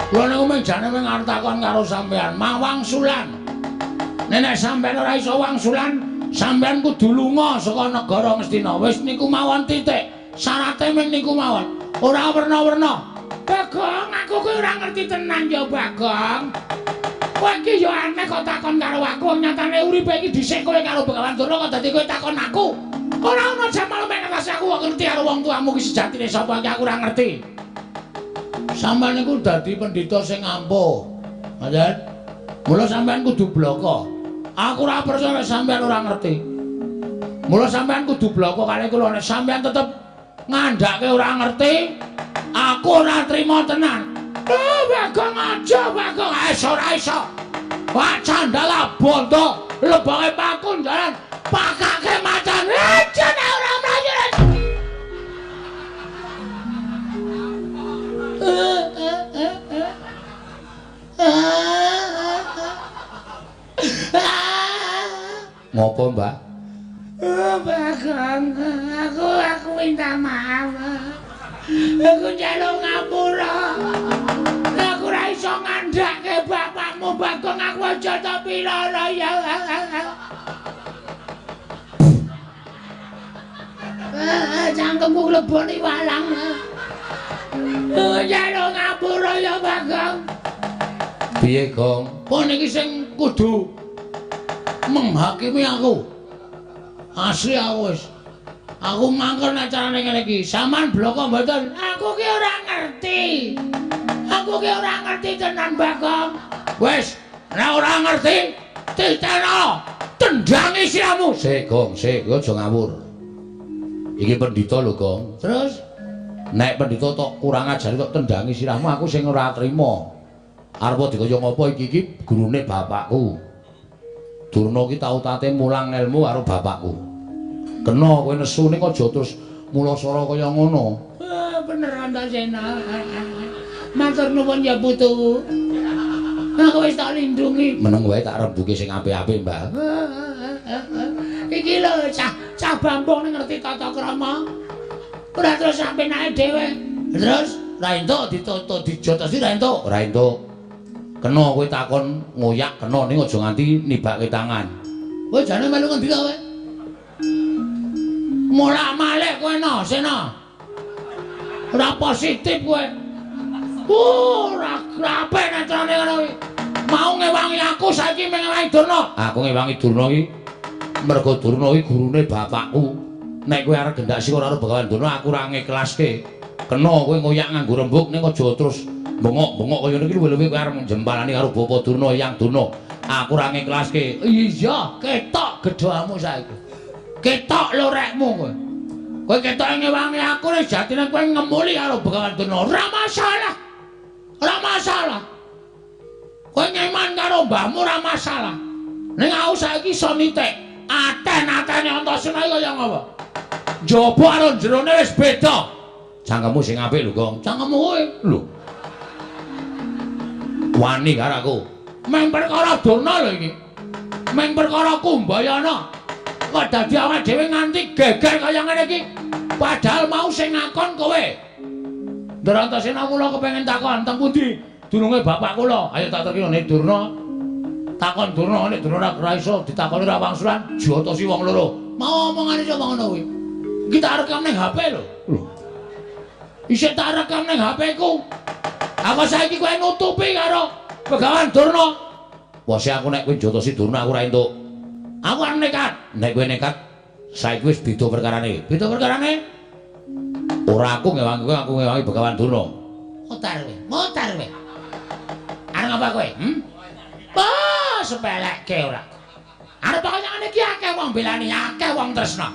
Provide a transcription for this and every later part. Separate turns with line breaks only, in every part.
Kula niku menjane mung arep takon karo sampean, mawangsulan. Nek sampean ora iso wangsulan, sampean kudu lunga saka negara Ngastina. Wis niku mawon titik. Syarate mung niku mawon. Ora werna-werna. Bagong, aku kuwi ora ngerti tenan ya, Bagong. Kowe iki ya aneh kok takon karo aku. Nyatane uripe iki dhisik kowe karo Begawan Durna kok dadi kowe takon aku. Ora ono jamal mek ngerti aku kok ngerti karo wong tuamu ki sejatine sapa iki aku ora ngerti. Sampeyan niku dadi pendhita sing ampuh. Ngaten? Mula sampeyan kudu bloko. Aku ora percaya sampeyan ora ngerti. Mula sampeyan kudu bloko kali kula nek sampeyan tetep ngandhake ora ngerti, aku ora trima tenan. Bagong aja, Bagong. Ora iso. Wah, candala bondo, lebonge pakun jalan, pakake macan. Jane ora mlayu. Ngopo, Mbak? Bagong, aku minta maaf. Aku njaluk ngapura. Aku ora iso ngandhake bapakmu, Bagong. Aku aja tak pilala ya. Cangkemku leboni walang. Aku njaluk ngapura ya, Bagong. Piye, Gong? Kok niki sing kudu menghakimi aku. Asli aku wis. Aku mangkel nek carane ngene iki. Saman bloko mboten. Aku ki ora ngerti. Aku ki ora ngerti tenan, Bagong. Wis, nek ora ngerti, titeno. Tendangi siramu. Sik, Gong, sik, aja ngawur. Iki pendhita lho, Gong. Terus nek pendhita tok kurang ajar tok tendangi sirahmu, aku sing ora trima. Arep dikaya ngopo iki gurune bapakku. Durna ki tau tate mulang ilmu karo bapakku. Kena kowe nesu ning aja terus mulasara kaya ngono. Bener Antasena. Matur nuwun ya putu. Aku wis tak lindungi. Meneng wae tak rembuke sing apik-apik, Mbah. Iki lho cah Bambang ning ngerti tata krama. Ora terus sampe naik dhewe. Terus ra entuk ditutuk dijotosi ra entuk. Ora entuk. Kena kowe takon ngoyak kena ning aja nganti nibake tangan. Kowe jane melu ngendi kowe? Mulak-malik kowe no, Sena. Ora positif kowe. Ora apik nek carane ngono kuwi. Mau ngewangi aku saiki ngewangi Durna. Aku ngewangi Durna iki mergo Durna iki gurune bapakku. Nek kowe arep gendak sik ora karo Begawan Durna aku ora ngiklaske. Kena kowe ngoyak nganggo rembug ning aja terus bengok-bengok kaya ngene iki luwih-luwih kowe arep njempalani karo Bapak Durna, Yang Durna. Aku ora ngiklaske. Iya, ketok gedhamu saiki. Ketok lorekmu kowe. Kowe ketok ngewangi aku nek jatine kowe ngemuli karo Begawan Durna. Ora masalah. Ora masalah. Kowe ngeman karo mbahmu ora masalah. Ning aku saiki iso nitik. Aten-atene Antasena kaya ngapa? Njaba karo jerone wis beda. Cangkemmu sing apik lho, Gong. Cangkemmu kowe lho. Wani karo aku. Meng perkara Durna lho iki. Meng perkara Kumbayana. Kok dadi awake dhewe nganti geger kaya ngene iki. Padahal mau sing ngakon kowe. Ndara Antasena kula kepengin takon teng pundi dununge bapak kula. Ayo tak terkira nek Durna. Takon Durna nek Durna ora iso ditakoni ora wangsulan, jotosi wong loro. Mau omongane sapa ngono kuwi? Iki tak rekam ning HP lho. Isih tak rekam ning HP-ku. Aku saiki kowe nutupi karo Begawan Durna. Wah, sik aku nek kowe jotosi Durna aku ora entuk. Aku arep nekat. Nek kowe nekat, saiki wis beda perkarane. Beda perkarane? Ora aku ngewangi kowe, aku ngewangi Begawan Durna. Mutar kowe, mutar kowe. Arep apa kowe? Bah, sepelekke ora. Arep kaya ngene iki akeh wong belani, akeh wong tresna.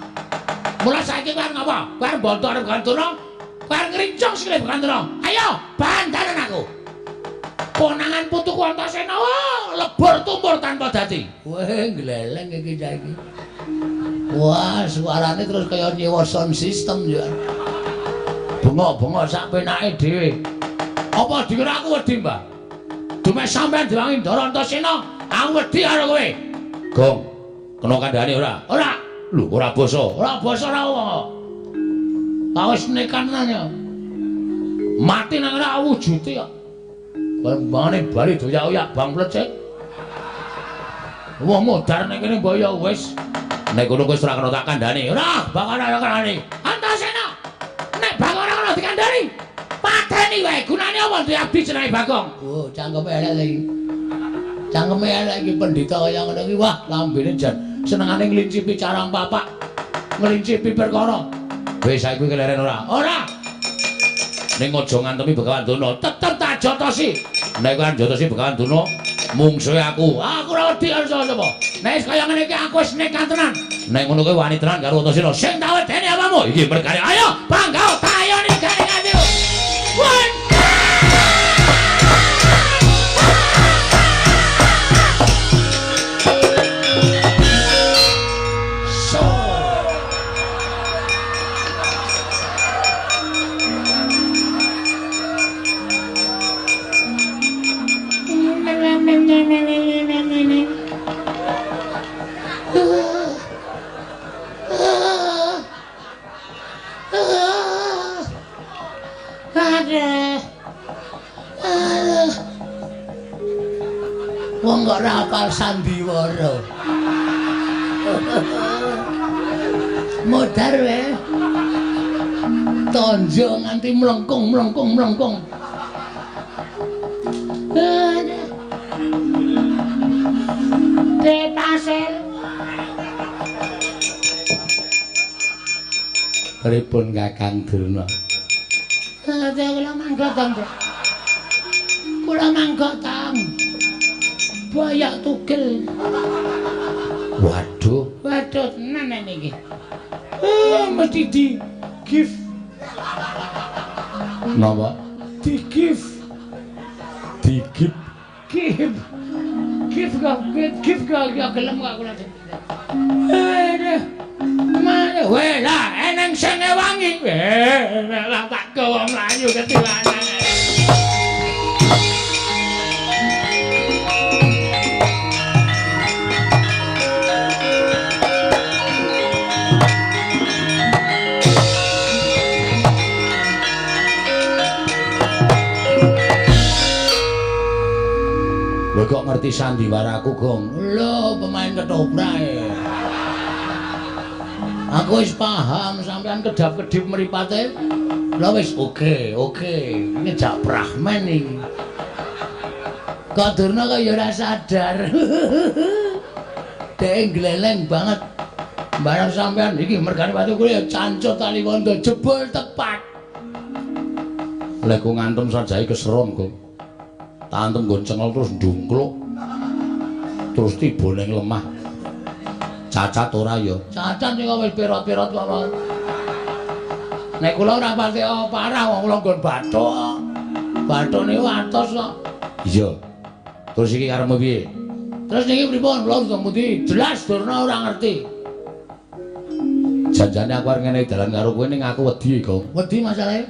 Mula saiki kowe arep ngapa? Kowe arep bantu arep Begawan Durna? Kowe arep ngrincong sikile Begawan Durna. Ayo, bandaran aku. Konangan putuku Antasena lebur tumpur tanpa dadi. Wah, gleleng iki saiki. Wah, suarane terus kaya nyewa sound system ya. Bengok-bengok sak penake dhewe. Apa dikira aku wedi, Mbah? Dume sampean diwangi Ndara Antasena, aku wedi karo kowe. Gong, kena kandhane ora? Ora. Lho, ora basa. Ora basa ora wong. Kok wis nekat tenan ya. Mati nang ora wujute kok. Bangane bali doyak-oyak bang plecek. Wong modar ning kene mbok ya wis. Nek ngono kowe ora kena tak kandhani. Ora, bakal ora kandhani. Antasena. Nek Bagong ora kena dikandhani, pateni wae. Gunane apa duwe abdi jenenge Bagong? Oh, cangkeme elek iki. Cangkeme elek iki pendhita kaya ngono iki. Wah, lambene jan senengane nglincipi carang papak. Nglincipi perkara. Wis saiki keleren ora? Ora. Ning aja ngantemi Begawan Duna, tetep tak jotosi. Nek kan jotosi Begawan Duna, mungsuhe aku. Aku ora wedi karo sapa. Nek wis kaya ngene iki aku wis nekat tenan. Nek ngono kowe wani tenan karo Antasena. Sing tak wedeni apamu? Iki mergane. Ayo, Bangga, tayoni gane ati. Woi. Wong kok ora hafal sandiwara. Modar wae. Tonjo nganti mlengkung. Detasil. Pripun Kakang Durna? Kula mangga tang. Bayak tugel. Waduh tenan iki. Mesti di gift. Napa? Di gift. Gift kok ya gelem kok kula. Mana wae lah eneng sing wangi. Lah tak gawa mlayu ketiwanan. Lho kok ngerti sandiwaraku, Gong? Lho, pemain ketoprak. Aku wis paham sampean kedap-kedip mripate. Lha wis oke. Ini jak Brahman iki. Kok Durna kok ya ora sadar. Dek gleleng banget. Barang sampean iki mergane watu kuwi cancut tali wondo jebul tepat. Lek ku ngantem sajae keseron, Gong. Tantem nggon cengel terus ndungkluk. Terus tiba ning lemah. Cacat ora ya? Cacat ning wis pirot-pirot kok. Nek kula ora pati parah wong kula nggon bathuk. Bathune watos kok. Iya. Terus iki karepmu piye? Terus niki pripun? Kula ngemundi jelas Durna ora ngerti. Janjane aku arep ngene dalan karo kowe ning aku wedi, Gong. Wedi masalahe?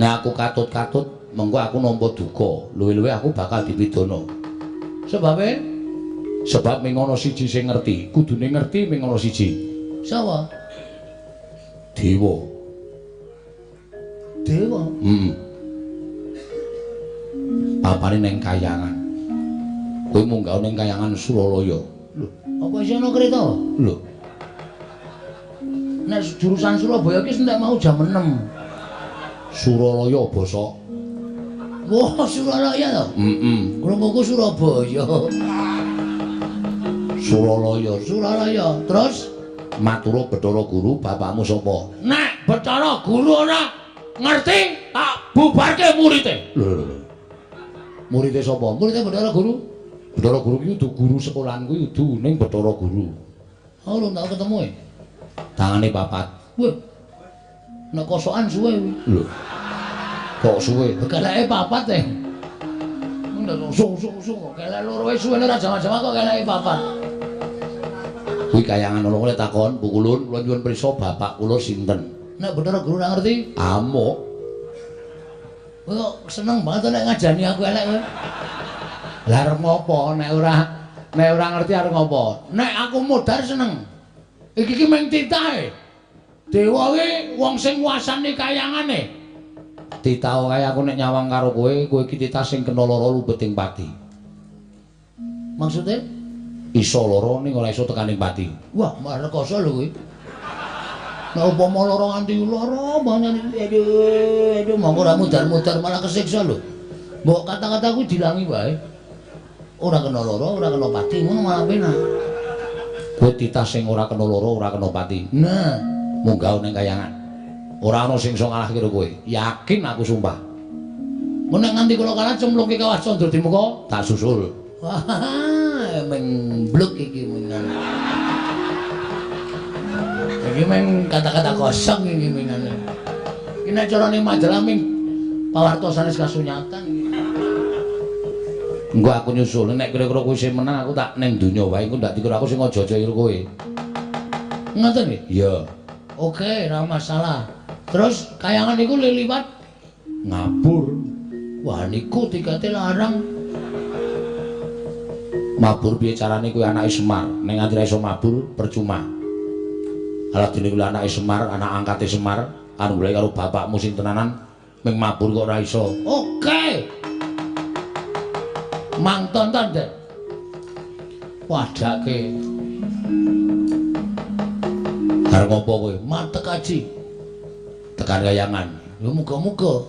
Nek aku katut-katut mengko aku nampa duka, luwih-luwih aku bakal dipidana. Sebab ming ana siji sing ngerti, kudune ngerti ming ana siji. Sapa? Dewa. Papane ning Kayangan. Kowe munggah ning Kayangan Suralaya. Lho, apa isih ana kereta? Lho. Nek jurusan Surabaya ki entek mau jam 6. Suralaya basa. Wah, Suralaya to? Krunguku Surabaya. Suralaya. Terus matur Bathara Guru, bapakmu sapa? Nek Bathara Guru ora ngerti, tak bubarke murite. Lho. Murite sapa? Murite Bathara Guru. Bathara Guru ki udu guru sekolahan kuwi udu ning Bathara Guru. Oh, lho tak ketemu e. Tangane papat. Wah. Nek kosokan suwe kuwi. Lho. Kok suwe? Keleke papat e. Ngono sung kelek loro wis suwe ora jama-jama kok keleke papat. Kuwi Kayangan ana kok takon, Bu Kulun, kula nyuwun prisa bapak kula sinten? Nek Bathara Guru ora ngerti? Amuk. Kowe kok seneng banget nek ngajani aku elek kowe. Lah arep ngopo nek ora ngerti arep ngopo? Nek aku modar seneng. Iki ki mung titahe. Dewa ki wong sing nguasani Kayangane. Titau kaya aku nek nyawang karo kowe iki titah sing kena lara lubeting pati. Maksudnya iso lara ning ora iso tekaning pati. Wah, marekoso lho kuwi. Nek upama lara nganti lara banget aduh monggo ora mudar-mudar malah kesiksa lho. Mbok kata-kata kuwi dilangi wae. Ora kena lara, ora kena pati, ngono malah penak. Kowe titah sing ora kena lara, ora kena pati. Nah, munggah ning kayangan. Ora ana sing iso ngalahke karo kowe. Yakin aku sumpah. Mun nek nganti kula kalah cemplungke Kawah Candra di muka, tak susul. Wah, emang bluk iki menan. Iki meng kata-kata kosong iki menane. Iki nek carane majalah ming pawarta sanes kasunyatan. Engko aku nyusul nek kira-kira kowe sing menang aku tak ning donya wae engko ndak dikira aku sing aja-aja karo kowe. Ngoten nggih? Iya. Oke, ora masalah. Terus kayangan iku liwat ngabur. Wah niku tikate larang. Mabur piye carane kowe anake Semar? Ning nganti iso mabur percuma. Ala dene kuwi anake Semar, anak angkate Semar, anu mulai karo bapakmu sing tenanan ming mabur kok ora iso. Oke. Mang tonton deh. Wadake. Arep ngopo kowe? Matek aji. Tekan kayangan. Ya muga-muga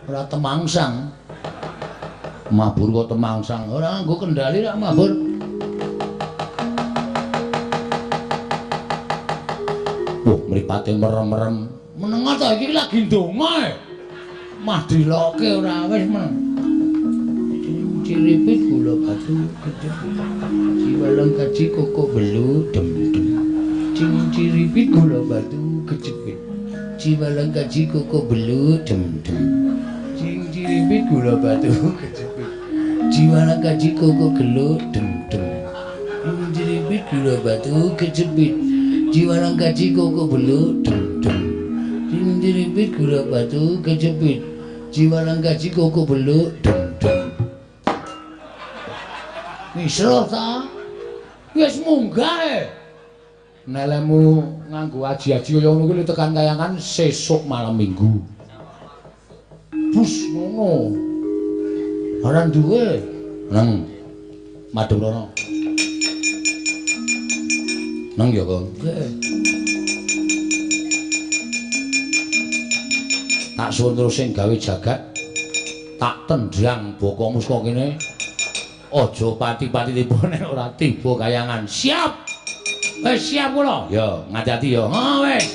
ora temangsang. Mabur kok temangsang. Ora nganggo kendali rak mabur. Wah, mripate merem-merem. Menengo ta iki lagi ndonga e. Mah diloke ora wis men. Ciripit gula batu gede. Ciwaleng kaji koko belu dem-dem. Ciripit gula batu kecepit. Ciwaleng kaji koko belu dem-dem. Ciripit gula batu kecepit. Ciwaleng kaji koko gelo dem-dem. Ciripit gula batu kecepit. Ciwaleng kaji koko belu dem-dem. Ciripit gula batu kecepit. Ciwaleng kaji koko belu dem-dem. Misro ta? Wis munggah e. Nelemu nganggo aji-aji kaya ngono kuwi tekan kayangan sesuk malam Minggu. Bus ngono. Ora duwe. Nang madhep rono. Nang ya kok. Tak suwun terus sing gawe jagat. Tak tendang bokomu saka kene. Aja pati-pati tiba nek ora tiba kayangan. Siap. Wis siap kula. Ya, ngati-ati ya. Ha wis.